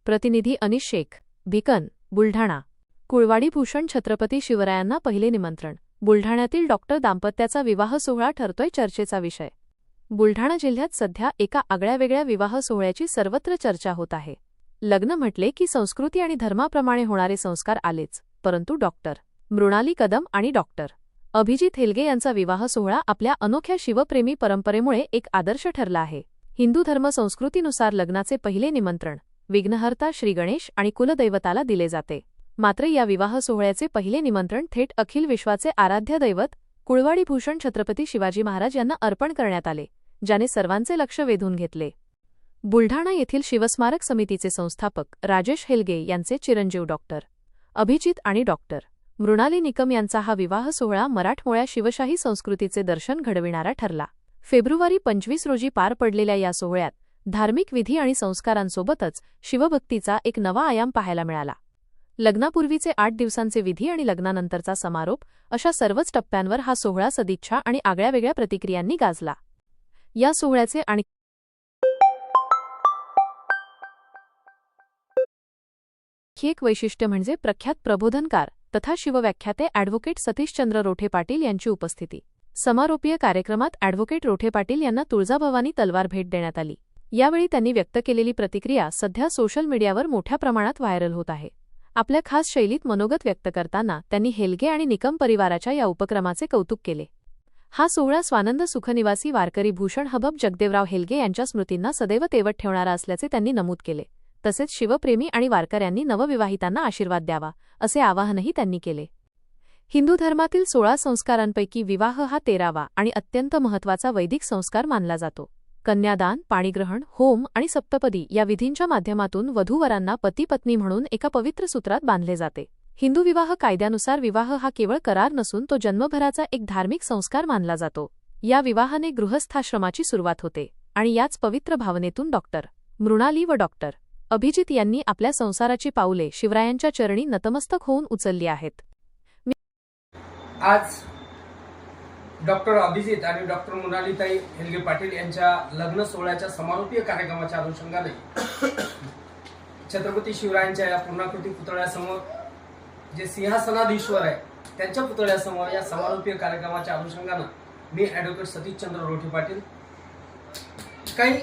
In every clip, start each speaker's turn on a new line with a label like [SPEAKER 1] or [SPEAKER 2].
[SPEAKER 1] प्रतिनिधी अनिश शेख, भिकन, बुलढाणा। कुळवाडी भूषण छत्रपती शिवरायांना पहिले निमंत्रण। बुलढाण्यातील डॉक्टर दाम्पत्याचा विवाह सोहळा ठरतोय चर्चेचा विषय। बुलढाणा जिल्ह्यात सध्या एका आगळ्यावेगळ्या विवाह सोहळ्याची सर्वत्र चर्चा होत आहे। लग्न म्हटले की संस्कृती आणि धर्माप्रमाणे होणारे संस्कार आलेच, परंतु डॉक्टर मृणाली कदम आणि डॉक्टर अभिजित हेलगे यांचा विवाह सोहळा आपल्या अनोख्या शिवप्रेमी परंपरेमुळे एक आदर्श ठरला आहे। हिंदू धर्म संस्कृतीनुसार लग्नाचे पहिले निमंत्रण विघ्नहर्ता श्री गणेश आणि कुलदैवताला दिले जाते। मात्र या विवाह सोहळ्याचे पहिले निमंत्रण थेट अखिल विश्वाचे आराध्य दैवत कुळवाडी भूषण छत्रपती शिवाजी महाराज यांना अर्पण करण्यात आले, ज्याने सर्वांचे लक्ष वेधून घेतले। बुलढाणा येथील शिवस्मारक समितीचे संस्थापक राजेश हेलगे यांचे चिरंजीव डॉक्टर अभिजित आणि डॉक्टर मृणाली निकम यांचा हा विवाह सोहळा मराठमोळ्या शिवशाही संस्कृतीचे दर्शन घडविणारा ठरला। फेब्रुवारी 25 रोजी पार पडलेल्या या सोहळ्यात धार्मिक विधी आणि संस्कारांसोबतच शिवभक्तीचा एक नवा आयाम पाहायला मिळाला। लग्नापूर्वीचे 8 दिवसांचे विधी आणि लग्नानंतरचा समारोप अशा सर्वच टप्प्यांवर हा सोहळा सदिच्छा आणि आगळ्यावेगळ्या प्रतिक्रियांनी गाजला। या सोहळ्याचे आणखी एक वैशिष्ट्य म्हणजे प्रख्यात प्रबोधनकार तथा शिवव्याख्याते ॲडव्होकेट सतीशचंद्र रोठे पाटील यांची उपस्थिती। समारोपीय कार्यक्रमात ॲडव्होकेट रोठे पाटील यांना तुळजाभवानी तलवार भेट देण्यात आली। यावेळी त्यांनी व्यक्त केलेली प्रतिक्रिया सध्या सोशल मीडियावर मोठ्या प्रमाणात व्हायरल होत आहे। आपल्या खास शैलीत मनोगत व्यक्त करताना त्यांनी हेलगे आणि निकम परिवाराच्या या उपक्रमाचे कौतुक केले। हा सोहळा स्वानंद सुखनिवासी वारकरी भूषण हबब जगदेवराव हेलगे यांच्या स्मृतींना सदैव तेवत ठेवणारा असल्याचे त्यांनी नमूद केले। तसेच शिवप्रेमी आणि वारकऱ्यांनी नवविवाहितांना आशीर्वाद द्यावा असे आवाहनही त्यांनी केले। हिंदू धर्मातील 16 संस्कारांपैकी विवाह हा 13वा आणि अत्यंत महत्त्वाचा वैदिक संस्कार मानला जातो। कन्यादान, पाणीग्रहण, होम आणि सप्तपदी या विधींच्या माध्यमातून वधूवरांना पती-पत्नी म्हणून एका पवित्र सूत्रात बांधले जाते। हिंदू विवाह कायद्यानुसार विवाह हा केवळ करार नसून तो जन्मभराचा एक धार्मिक संस्कार मानला जातो। या विवाहाने गृहस्थाश्रमाची सुरुवात होते आणि याच पवित्र भावनेतून डॉक्टर मृणाली व डॉक्टर अभिजित यांनी आपल्या संसाराची पाऊले शिवरायांच्या चरणी नतमस्तक होऊन उचलली आहेत।
[SPEAKER 2] आज डॉक्टर अभिजित आणि डॉक्टर मृणालीताई हेलगे पाटील यांच्या लग्न सोहळ्याच्या समारोपीय कार्यक्रमाच्या अनुषंगाने छत्रपती शिवरायांच्या या पूर्णाकृती पुतळ्यासमोर जे सिंहासनाधीश्वर आहे त्यांच्या पुतळ्यासमोर या समारोपीय कार्यक्रमाच्या अनुषंगाने मी ॲडव्होकेट सतीशचंद्र रोठे पाटील काही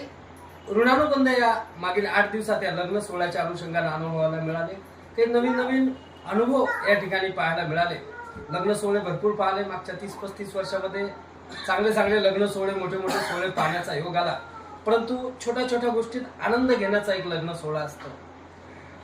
[SPEAKER 2] ऋणानुबंध या मागील 8 दिवसात या लग्न सोहळ्याच्या अनुषंगाने अनुभवायला मिळाले। काही नवीन अनुभव या ठिकाणी पाहायला मिळाले। लग्न सोहळे भरपूर पाहिले मागच्या 30-35 वर्षामध्ये चांगले लग्न सोहळे मोठे सोहळे पाहण्याचा योग आला, परंतु छोट्या गोष्टीत आनंद घेण्याचा एक लग्न सोहळा असतो।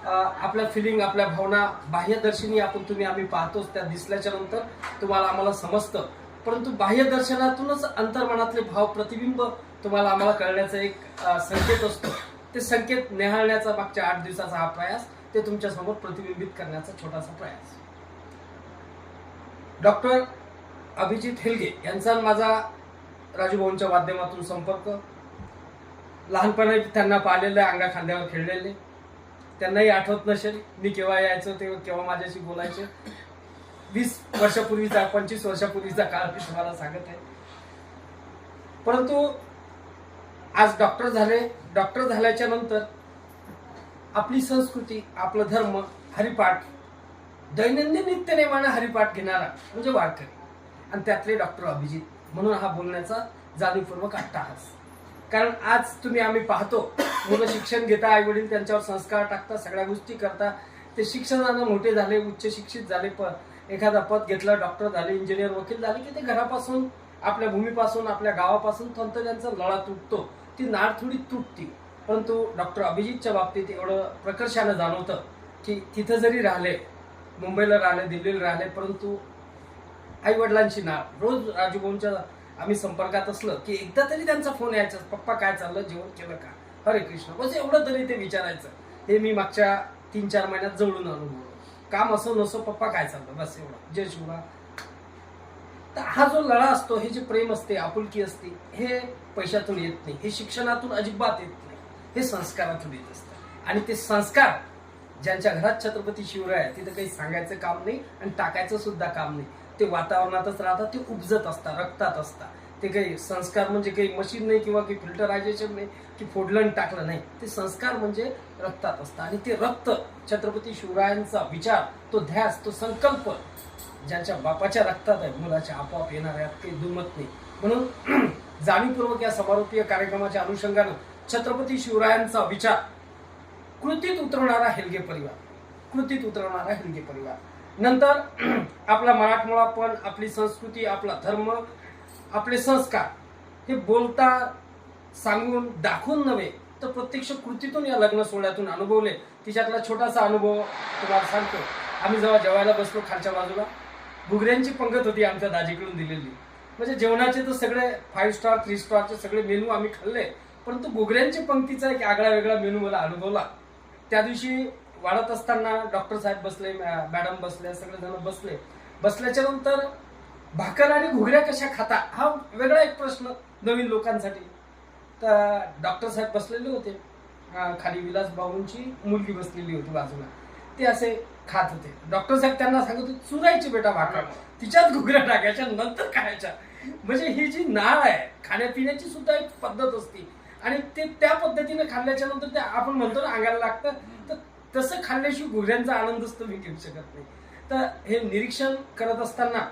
[SPEAKER 2] आपल्या फिलिंग, आपल्या भावना बाह्यदर्शनी आम्ही पाहतोच, त्या दिसल्याच्या नंतर तुम्हाला आम्हाला समजतं, परंतु बाह्यदर्शनातूनच अंतर्मनातले भाव प्रतिबिंब तुम्हाला आम्हाला कळण्याचा एक संकेत असतो। ते संकेत निहाळण्याचा मागच्या 8 दिवसाचा हा प्रयास, ते तुमच्यासमोर प्रतिबिंबित करण्याचा छोटासा प्रयास। डॉक्टर अभिजित हेलगे यांचा माझा राजूभाऊंच्या माध्यमातून संपर्क, लहानपणी त्यांना पाहिलेलं, अंगा खांद्यावर खेळलेले, त्यांनाही आठवत नसेल मी केव्हा यायचो ते केव्हा माझ्याशी बोलायचे। 20 वर्षापूर्वीचा 25 वर्षापूर्वीचा काळ मी तुम्हाला सांगत आहे। परंतु आज डॉक्टर झाल्याच्या नंतर आपली संस्कृती, आपला धर्म, हरिपाठ, दैनंदिन नित्यनेमाने हरिपाठ घेणारा म्हणजे वारकरी, आणि त्यातले डॉक्टर अभिजित, म्हणून हा बोलण्याचा जाणीवपूर्वक अट्टाहास। कारण आज आम्ही पाहतो मुलं शिक्षण घेता, आई वडील त्यांच्यावर संस्कार टाकतात, सगळ्या गोष्टी करतात, ते शिक्षणानं मोठे झाले, उच्च शिक्षित झाले, एखादा पद घेतलं, डॉक्टर झाले, इंजिनियर, वकील झाले की ते घरापासून, आपल्या भूमीपासून, आपल्या गावापासून त्यांचा लळा तुटतो, ती नाळ थोडी तुटती। परंतु डॉक्टर अभिजितच्या बाबतीत एवढं प्रकर्षानं जाणवतं की तिथं जरी राहिले, मुंबईला राहिले, दिल्लीला राहिले, परंतु आई वडिलांची नाळ रोज राजूभाऊंच्या आम्ही संपर्कात असलं की एकदा तरी त्यांचा फोन यायचा, पप्पा काय चाललं, जेवण केलं का, हरे कृष्ण, बस एवढं तरी ते विचारायचं। हे मी मागच्या 3-4 महिन्यात जवळून अनुभवलं। काम असो नसो, पप्पा काय चाललं, बस एवढं, जय शिवराय। तर हा जो लळा असतो, हे जे प्रेम असते, आपुलकी असते, हे पैशातून येत नाही, हे शिक्षणातून अजिबात येत नाही, हे संस्कारातून येत असतं। आणि ते संस्कार ज्यांच्या घरात छत्रपती शिवराय आहे तिथं काही सांगायचं काम नाही आणि टाकायचं सुद्धा काम नाही, ते वातावरणातच राहतात, ते उपजत असतात, रक्तात असतात, ते काही संस्कार म्हणजे काही मशीन नाही किंवा काही फिल्टरायझेशन नाही की फोडलं आणि टाकलं नाही. ते संस्कार म्हणजे रक्तात असतं आणि ते रक्त छत्रपती शिवरायांचा विचार, तो ध्यास, तो संकल्प ज्यांच्या बापाच्या रक्तात आहे मुलाच्या आपोआप येणार आहे, काही दुमत नाही. म्हणून जाणीवपूर्वक या समारोपीय कार्यक्रमाच्या अनुषंगानं छत्रपती शिवरायांचा विचार कृतीत उतरवणारा हेल्गे परिवार नंतर आपला मराठमोळापण, आपली संस्कृती, आपला धर्म, आपले संस्कार हे बोलता सांगून दाखवून नव्हे तर प्रत्यक्ष कृतीतून या लग्न सोहळ्यातून अनुभवले. तिच्यातला छोटासा अनुभव तुम्हाला सांगतो. आम्ही जेव्हा जेवायला बसलो खालच्या बाजूला, घुगऱ्यांची पंगत होती आमच्या दाजीकडून दिलेली. म्हणजे जेवणाचे तर सगळे 5 स्टार 3 स्टारचे सगळे मेनू आम्ही खाल्ले, परंतु घुगऱ्यांची पंक्तीचा एक आगळा वेगळा मेनू मला अनुभवला. त्या दिवशी वाढत असताना डॉक्टर साहेब बसले, मॅडम बसले, सगळेजण बसल्याच्या नंतर भाकर आणि घुगऱ्या कशा खाता हा वेगळा एक प्रश्न नवीन लोकांसाठी. तर डॉक्टर साहेब बसलेले होते, खाली विलास बाबूंची मुलगी बसलेली होती बाजूला, ते असे खात होते. डॉक्टर साहेब त्यांना सांगत होते, चुरायची बेटा भाकर, तिच्यात घुगऱ्या टाकायच्या नंतर खायच्या. म्हणजे ही जी नाळ आहे खाण्यापिण्याची सुद्धा एक पद्धत असते आणि ते त्या पद्धतीने खाल्ल्याच्या नंतर ते आपण म्हणतो ना अंगाला लागतं, तर तसं खाल्ल्याशिवाय घुगऱ्यांचा आनंदच तुम्ही घेऊ शकत नाही. तर हे निरीक्षण करत असताना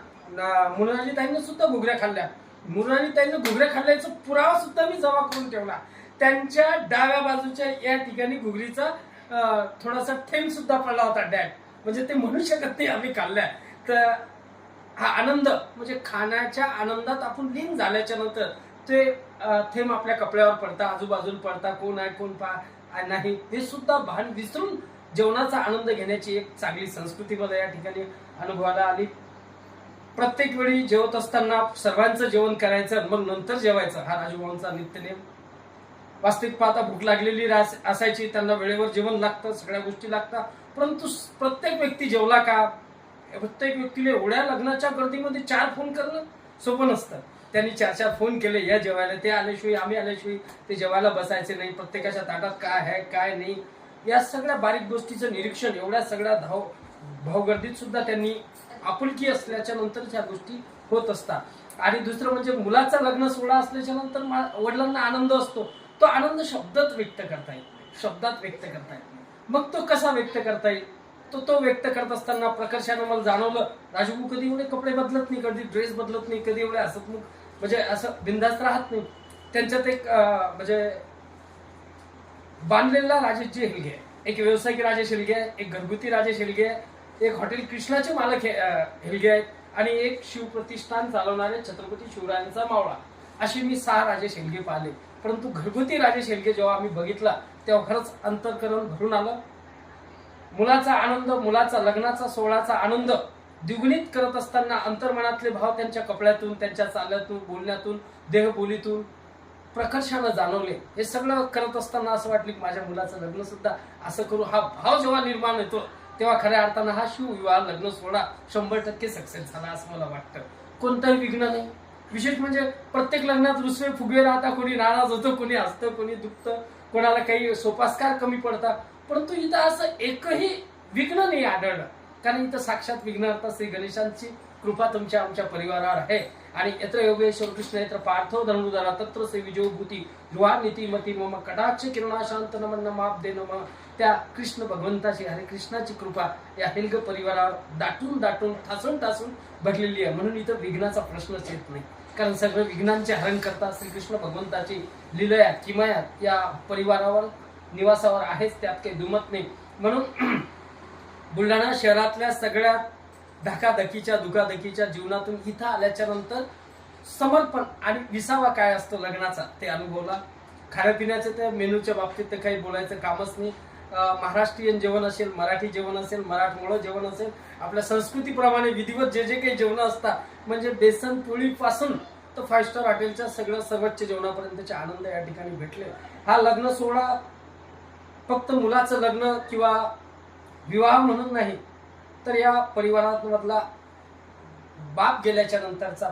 [SPEAKER 2] मुनालीताईंनी सुद्धा घुगऱ्या खाल्ल्या. मुनालीताईंनी घुगऱ्या खाल्ल्याचा पुरावा सुद्धा मी जमा करून ठेवला. त्यांच्या डाव्या बाजूच्या या ठिकाणी घुगरीचा थोडासा थेंब सुद्धा पडला होता डॅड. म्हणजे ते म्हणू शकत नाही आम्ही खाल्ल्या. तर हा आनंद म्हणजे खाण्याच्या आनंदात आपण लीन झाल्याच्या नंतर ते थेंब आपल्या कपड्यावर पडता, आजूबाजूला पडता, कोण आहे कोण नाही हे सुद्धा भान विसरून जेवणाचा आनंद घेण्याची एक चांगली संस्कृती मला या ठिकाणी अनुभवाला आली. प्रत्येक वेळी जेवत असताना सर्वांचं जेवण करायचं मग नंतर जेवायचं हा राजूभाऊंचा नित्यनेम. वास्तविक पाहता भूक लागलेली असायची, त्यांना वेळेवर जेवण लागतं, सगळ्या गोष्टी लागतात, परंतु प्रत्येक व्यक्ती जेवला का? प्रत्येक व्यक्तीला एवढ्या लग्नाच्या गर्दीमध्ये 4 फोन करणं सोपं नसतं. त्यांनी 4 फोन केले या जेवायला, ते आल्याशिवाय आम्ही आल्याशिवाय ते जेवायला बसायचे नाही, प्रत्येकाच्या ताटात काय आहे काय नाही या सगळ्या बारीक गोष्टीचं निरीक्षण एवढ्या सगळ्या भावगर्दीत सुद्धा त्यांनी आपुलकी असल्याच्या नंतर ह्या गोष्टी होत असतात. आणि दुसरं म्हणजे मुलाचा लग्न सोहळा असल्याच्या नंतर वडिलांना आनंद असतो, तो आनंद शब्दात व्यक्त करता येत नाही. मग तो कसा व्यक्त करता येईल? तो व्यक्त करत असताना प्रकर्षानं मला जाणवलं, राजू कधी एवढे कपडे बदलत नाही, कधी ड्रेस बदलत नाही, कधी एवढे हसतमुख म्हणजे असं बिंदास्त राहत नाही. त्यांच्यात एक म्हणजे बांधलेला राजेश हेल्गे, एक व्यावसायिक राजेश हेल्गे, एक घरगुती राजेश हेल्गे, एक हॉटेल कृष्णाचे मालक हेल्गे आहेत आणि एक शिवप्रतिष्ठान चालवणारे छत्रपती शिवरायांचा मावळा, अशी मी 6 राजेश हेल्गे पाहिले. परंतु घरगुती राजेश हेल्गे जेव्हा आम्ही बघितला तेव्हा खरंच अंतःकरण भरून आलं. मुलाचा आनंद, मुलाचा लग्नाचा सोहळ्याचा आनंद द्विगुणित करत असताना अंतर्मनातले भाव त्यांच्या कपड्यातून, त्यांच्या चाल्यातून, बोलण्यातून, देहबोलीतून प्रकर्षानं जाणवले. हे सगळं करत असताना असं वाटलं की माझ्या मुलाचं लग्न सुद्धा असं करू. हा भाव जेव्हा निर्माण होतो तेव्हा खऱ्या अर्थानं हा शिवविवाह लग्न सोहळा 100% सक्सेस झाला असं मला वाटतं. कोणताही विघ्न नाही. विशेष म्हणजे प्रत्येक लग्नात रुसवे फुगे राहता, कोणी नाराज होतं, कोणी हसतं, कोणी दुखतं, कोणाला काही सोपास्कार कमी पडतात, परंतु इथं असं एकही विघ्न नाही आढळलं. कारण इथं साक्षात विघ्नहर्ता श्री गणेशांची कृपा तुमच्या आमच्या परिवारावर आहे. आणि यत्र योगेश्वर कृष्ण यत्र पार्थो धनुर्धरा तत्र से विजयोभूती युवा नीतिमती मम कटाक्ष किरणाशांत नमन मापदे नम. त्या कृष्ण भगवंताची, हरे कृष्णाची कृपा या हेल्ग परिवारावर दाटून ठासून भरलेली आहे. म्हणून इथं विघ्नाचा प्रश्नच येत नाही. कारण सगळं विघ्नांचे हरण करता श्रीकृष्ण भगवंताची लीलया किमया या परिवारावर निवासावर आहेच, त्यात काही दुमत नाही. म्हणून बुलढाणा शहरातल्या सगळ्या धकाधकीच्या दुखाधकीच्या जीवनातून इथं आल्याच्या नंतर समर्पण आणि विसावा काय असतो लग्नाचा ते अनुभवला. खाण्यापिण्याच्या त्या मेनूच्या बाबतीत तर काही बोलायचं कामच नाही. महाराष्ट्रीयन जेवण असेल, मराठी जेवण असेल, मराठमोळं जेवण असेल, आपल्या संस्कृतीप्रमाणे विधिवत जे काही जेवणं असतात म्हणजे बेसन पोळीपासून तर 5 स्टार हॉटेलच्या सगळं सर्वोच्च जेवणापर्यंतचे आनंद या ठिकाणी भेटले. हा लग्न सोहळा फक्त मुलाचं लग्न किंवा विवाह म्हणून नाही, तर या परिवारात मधला बाप गेल्याच्या नंतरचा